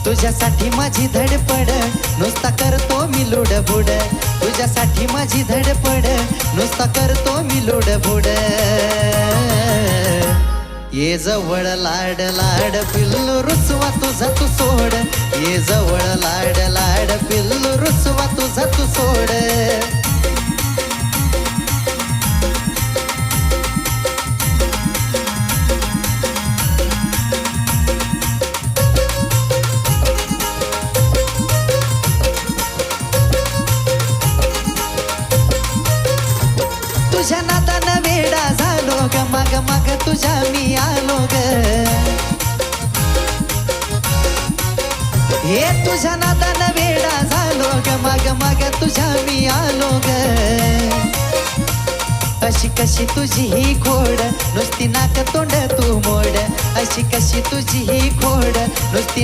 तुझ्यासाठी माझी धडपड नुसता करतो मी लुडबुड तुझ्यासाठी माझी धडपड नुसता करतो मी लुडबुड ये जवळ लाड लाड पिल्लू रुसवा तुझा तू सोड ये जवळ लाड लाड पिल्लू रुसवा तुझा तू सोड तुझ्या नादानं वेडा झालो ग माग माग तुझ्या मी आलो ग हे तुझ्या नादानं वेडा झालो ग माग माग तुझ्या मी आलो ग अशी कशी तुझी ही खोड नुसती नाक तोंड तू मोड अशी कशी तुझी ही खोड नुसती